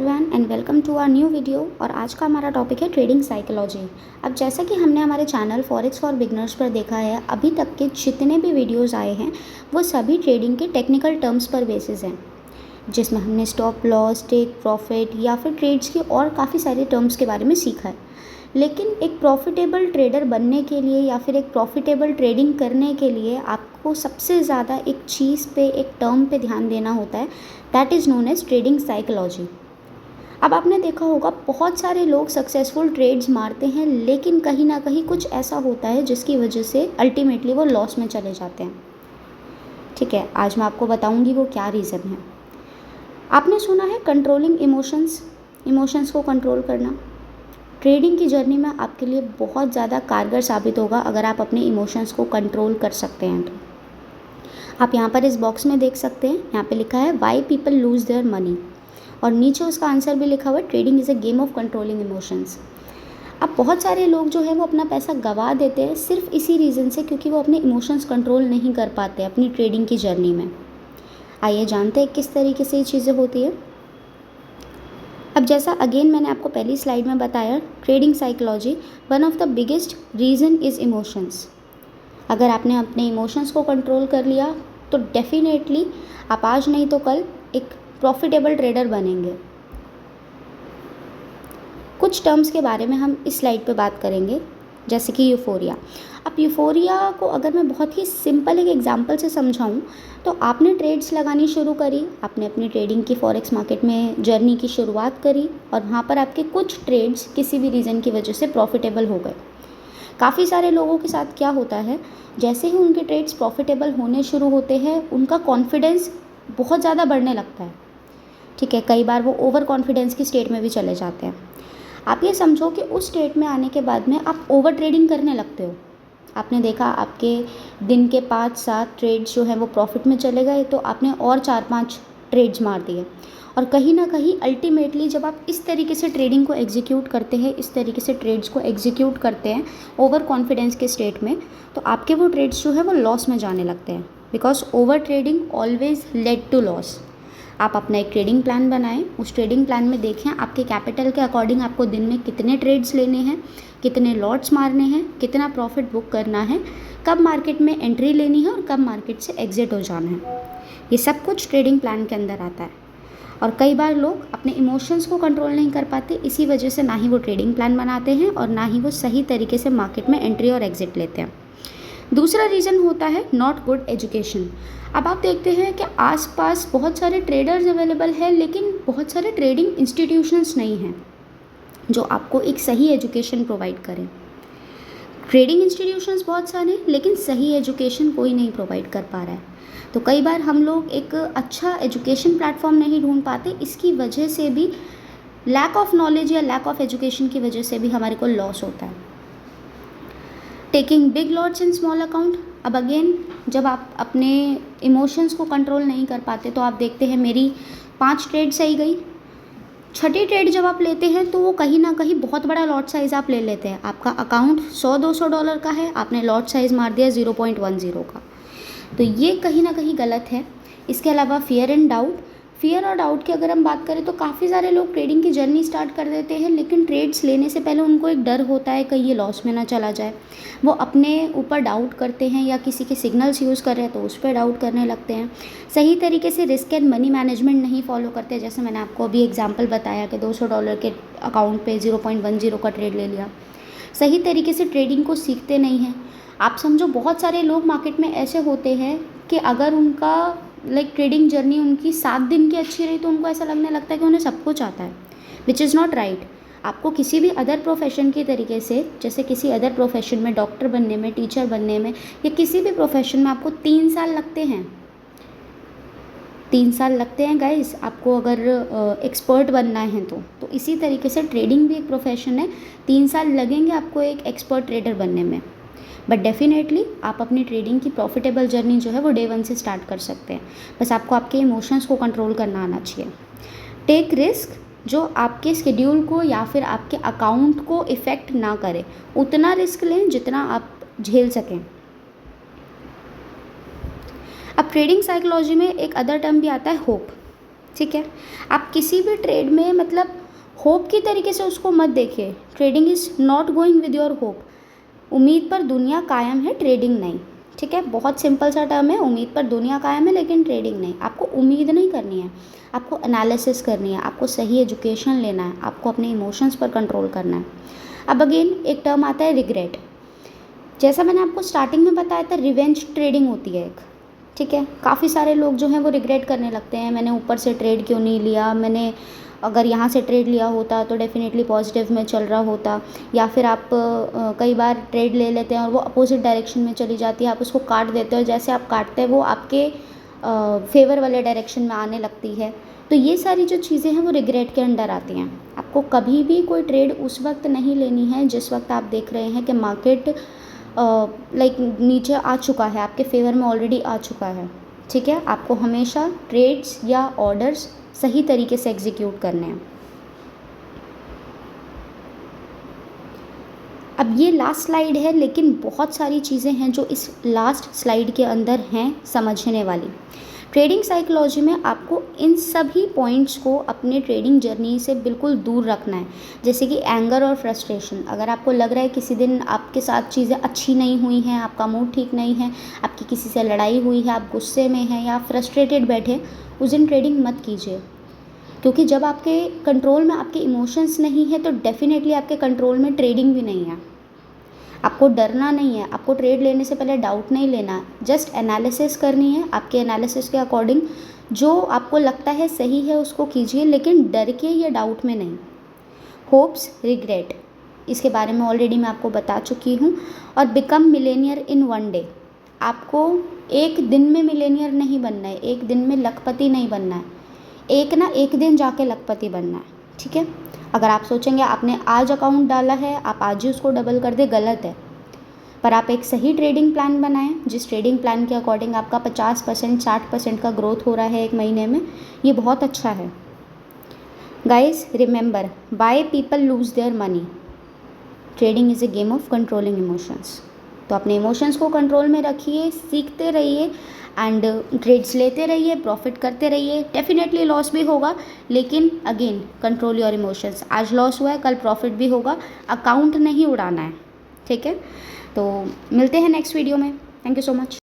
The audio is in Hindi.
Everyone and welcome to our new video. और आज का हमारा टॉपिक है ट्रेडिंग साइकोलॉजी। अब जैसा कि हमने हमारे चैनल फॉरेक्स फॉर बिगनर्स पर देखा है, अभी तक के जितने भी वीडियोस आए हैं वो सभी ट्रेडिंग के टेक्निकल टर्म्स पर बेसिस हैं, जिसमें हमने स्टॉप लॉस, टेक प्रॉफिट या फिर ट्रेड्स की और काफ़ी सारे टर्म्स के बारे में सीखा है। लेकिन एक प्रॉफिटेबल ट्रेडर बनने के लिए या फिर एक प्रॉफिटेबल ट्रेडिंग करने के लिए आपको सबसे ज़्यादा एक चीज़ पे, एक टर्म पे ध्यान देना होता है, that is known as trading psychology. अब आपने देखा होगा बहुत सारे लोग सक्सेसफुल ट्रेड्स मारते हैं, लेकिन कहीं ना कहीं कुछ ऐसा होता है जिसकी वजह से अल्टीमेटली वो लॉस में चले जाते हैं। ठीक है, आज मैं आपको बताऊंगी वो क्या रीज़न है। आपने सुना है कंट्रोलिंग इमोशंस को कंट्रोल करना। ट्रेडिंग की जर्नी में आपके लिए बहुत ज़्यादा कारगर साबित होगा अगर आप अपने इमोशंस को कंट्रोल कर सकते हैं। तो आप यहाँ पर इस बॉक्स में देख सकते हैं, यहाँ पे लिखा है why people lose their money, और नीचे उसका आंसर भी लिखा हुआ है trading is a game of controlling emotions. अब बहुत सारे लोग जो है वो अपना पैसा गंवा देते हैं सिर्फ इसी रीज़न से, क्योंकि वो अपने इमोशंस कंट्रोल नहीं कर पाते अपनी ट्रेडिंग की जर्नी में। आइए जानते हैं किस तरीके से ये चीज़ें होती है। अब जैसा अगेन मैंने आपको पहली स्लाइड में बताया, trading psychology, one of the biggest reason is emotions. अगर आपने अपने इमोशंस को कंट्रोल कर लिया तो डेफिनेटली आप आज नहीं तो कल एक प्रॉफिटेबल ट्रेडर बनेंगे। कुछ टर्म्स के बारे में हम इस स्लाइड पे बात करेंगे, जैसे कि यूफोरिया। अब यूफोरिया को अगर मैं बहुत ही सिंपल एक एग्जांपल से समझाऊं तो आपने ट्रेड्स लगानी शुरू करी, आपने अपनी ट्रेडिंग की फॉरेक्स मार्केट में जर्नी की शुरुआत करी और वहाँ पर आपके कुछ ट्रेड्स किसी भी रीज़न की वजह से प्रॉफिटेबल हो गए। काफ़ी सारे लोगों के साथ क्या होता है, जैसे ही उनके ट्रेड्स प्रॉफिटेबल होने शुरू होते हैं उनका कॉन्फिडेंस बहुत ज़्यादा बढ़ने लगता है। ठीक है, कई बार वो ओवर कॉन्फिडेंस की स्टेट में भी चले जाते हैं। आप ये समझो कि उस स्टेट में आने के बाद में आप ओवर ट्रेडिंग करने लगते हो। आपने देखा आपके दिन के 5-7 ट्रेड्स जो हैं वो प्रॉफिट में चले गए, तो आपने और 4-5 ट्रेड्स मार दिए। और कहीं ना कहीं अल्टीमेटली जब आप इस तरीके से ट्रेडिंग को एग्जीक्यूट करते हैं, इस तरीके से ट्रेड्स को एग्जीक्यूट करते हैं ओवर कॉन्फिडेंस के स्टेट में, तो आपके वो ट्रेड्स जो है वो लॉस में जाने लगते हैं, because over trading always led to loss. आप अपना एक ट्रेडिंग प्लान बनाएं, उस ट्रेडिंग प्लान में देखें आपके कैपिटल के अकॉर्डिंग आपको दिन में कितने ट्रेड्स लेने हैं, कितने लॉट्स मारने हैं, कितना प्रॉफिट बुक करना है, कब मार्केट में एंट्री लेनी है और कब मार्केट से एग्जिट हो जाना है। ये सब कुछ ट्रेडिंग प्लान के अंदर आता है। और कई बार लोग अपने इमोशंस को कंट्रोल नहीं कर पाते, इसी वजह से ना ही वो ट्रेडिंग प्लान बनाते हैं और ना ही वो सही तरीके से मार्केट में एंट्री और एग्जिट लेते हैं। दूसरा रीज़न होता है नॉट गुड एजुकेशन। अब आप देखते हैं कि आसपास बहुत सारे ट्रेडर्स अवेलेबल हैं, लेकिन बहुत सारे ट्रेडिंग इंस्टीट्यूशंस नहीं हैं जो आपको एक सही एजुकेशन प्रोवाइड करें। ट्रेडिंग इंस्टीट्यूशंस बहुत सारे हैं, लेकिन सही एजुकेशन कोई नहीं प्रोवाइड कर पा रहा है। तो कई बार हम लोग एक अच्छा एजुकेशन प्लेटफॉर्म नहीं ढूंढ पाते, इसकी वजह से भी लैक ऑफ नॉलेज या लैक ऑफ एजुकेशन की वजह से भी हमारे को लॉस होता है। Taking big lots in small account. अब अगेन जब आप अपने इमोशंस को कंट्रोल नहीं कर पाते तो आप देखते हैं मेरी 5 ट्रेड सही गई, छठी ट्रेड जब आप लेते हैं तो वो कहीं ना कहीं बहुत बड़ा लॉट साइज़ आप ले लेते हैं। आपका अकाउंट $100-200 का है, आपने लॉट साइज़ मार दिया 0.10 का, तो ये कहीं ना कहीं गलत है। इसके अलावा फियर और डाउट की अगर हम बात करें तो काफ़ी सारे लोग ट्रेडिंग की जर्नी स्टार्ट कर देते हैं, लेकिन ट्रेड्स लेने से पहले उनको एक डर होता है कहीं ये लॉस में ना चला जाए। वो अपने ऊपर डाउट करते हैं या किसी के सिग्नल्स यूज़ कर रहे हैं तो उस पर डाउट करने लगते हैं। सही तरीके से रिस्क एंड मनी मैनेजमेंट नहीं फॉलो करते, जैसे मैंने आपको अभी एग्जाम्पल बताया कि $200 के अकाउंट पे 0.10 का ट्रेड ले लिया। सही तरीके से ट्रेडिंग को सीखते नहीं हैं। आप समझो बहुत सारे लोग मार्केट में ऐसे होते हैं कि अगर उनका ट्रेडिंग जर्नी उनकी 7 दिन की अच्छी रही तो उनको ऐसा लगने लगता है कि उन्हें सब कुछ आता है, विच इज़ नॉट राइट। आपको किसी भी अदर प्रोफेशन की तरीके से, जैसे किसी अदर प्रोफेशन में डॉक्टर बनने में, टीचर बनने में या किसी भी प्रोफेशन में आपको 3 साल लगते हैं। 3 साल लगते हैं गाइस, आपको अगर एक्सपर्ट बनना है तो इसी तरीके से ट्रेडिंग भी एक प्रोफेशन है। 3 साल लगेंगे आपको एक एक्सपर्ट ट्रेडर बनने में, बट डेफिनेटली आप अपनी ट्रेडिंग की प्रॉफिटेबल जर्नी जो है वो डे 1 से स्टार्ट कर सकते हैं। बस आपको आपके इमोशंस को कंट्रोल करना आना चाहिए। टेक रिस्क जो आपके शेड्यूल को या फिर आपके अकाउंट को इफ़ेक्ट ना करे, उतना रिस्क लें जितना आप झेल सकें। अब ट्रेडिंग साइकोलॉजी में एक अदर टर्म भी आता है होप। ठीक है। आप किसी भी ट्रेड में मतलब होप की तरीके से उसको मत देखिए। Trading is not going with your hope. उम्मीद पर दुनिया कायम है, ट्रेडिंग नहीं। ठीक है, बहुत सिंपल सा टर्म है, उम्मीद पर दुनिया कायम है लेकिन ट्रेडिंग नहीं। आपको उम्मीद नहीं करनी है, आपको एनालिसिस करनी है, आपको सही एजुकेशन लेना है, आपको अपने इमोशंस पर कंट्रोल करना है। अब अगेन एक टर्म आता है रिग्रेट। जैसा मैंने आपको स्टार्टिंग में बताया था, रिवेंज ट्रेडिंग होती है एक। ठीक है, काफ़ी सारे लोग जो हैं वो रिग्रेट करने लगते हैं, मैंने ऊपर से ट्रेड क्यों नहीं लिया, मैंने अगर यहाँ से ट्रेड लिया होता तो डेफिनेटली पॉजिटिव में चल रहा होता। या फिर आप कई बार ट्रेड ले लेते हैं और वो अपोजिट डायरेक्शन में चली जाती है, आप उसको काट देते हो, जैसे आप काटते हैं वो आपके फेवर वाले डायरेक्शन में आने लगती है। तो ये सारी जो चीज़ें हैं वो रिग्रेट के अंडर आती हैं। आपको कभी भी कोई ट्रेड उस वक्त नहीं लेनी है जिस वक्त आप देख रहे हैं कि मार्केट लाइक नीचे आ चुका है, आपके फेवर में ऑलरेडी आ चुका है। ठीक है, आपको हमेशा ट्रेड्स या ऑर्डर्स सही तरीके से एग्जीक्यूट करने हैं। अब ये लास्ट स्लाइड है लेकिन बहुत सारी चीज़ें हैं जो इस लास्ट स्लाइड के अंदर हैं समझने वाली। ट्रेडिंग साइकोलॉजी में आपको इन सभी पॉइंट्स को अपने ट्रेडिंग जर्नी से बिल्कुल दूर रखना है। जैसे कि एंगर और फ्रस्ट्रेशन। अगर आपको लग रहा है किसी दिन आपके साथ चीज़ें अच्छी नहीं हुई हैं, आपका मूड ठीक नहीं है, आपकी किसी से लड़ाई हुई है, आप गुस्से में हैं या फ्रस्ट्रेटेड बैठे, उस दिन ट्रेडिंग मत कीजिए। क्योंकि जब आपके कंट्रोल में आपके इमोशंस नहीं है तो डेफिनेटली आपके कंट्रोल में ट्रेडिंग भी नहीं है। आपको डरना नहीं है, आपको ट्रेड लेने से पहले डाउट नहीं लेना, जस्ट एनालिसिस करनी है। आपके एनालिसिस के अकॉर्डिंग जो आपको लगता है सही है उसको कीजिए, लेकिन डर के या डाउट में नहीं। होप्स, रिग्रेट, इसके बारे में ऑलरेडी मैं आपको बता चुकी हूँ। और become Millionaire in one day. आपको एक दिन में मिलेनियर नहीं बनना है, एक दिन में लखपति नहीं बनना है, एक दिन जाके लखपति बनना है। ठीक है, अगर आप सोचेंगे आपने आज अकाउंट डाला है आप आज ही उसको डबल कर दे, गलत है। पर आप एक सही ट्रेडिंग प्लान बनाएं, जिस ट्रेडिंग प्लान के अकॉर्डिंग आपका 50% 60% का ग्रोथ हो रहा है एक महीने में, ये बहुत अच्छा है। Guys remember, why people lose their money. Trading is a game of controlling emotions. तो अपने इमोशंस को कंट्रोल में रखिए, सीखते रहिए एंड ट्रेड्स लेते रहिए, प्रॉफिट करते रहिए। डेफिनेटली लॉस भी होगा लेकिन अगेन कंट्रोल योर इमोशंस। आज लॉस हुआ है, कल प्रॉफिट भी होगा, अकाउंट नहीं उड़ाना है। ठीक है, तो मिलते हैं नेक्स्ट वीडियो में। Thank you so much.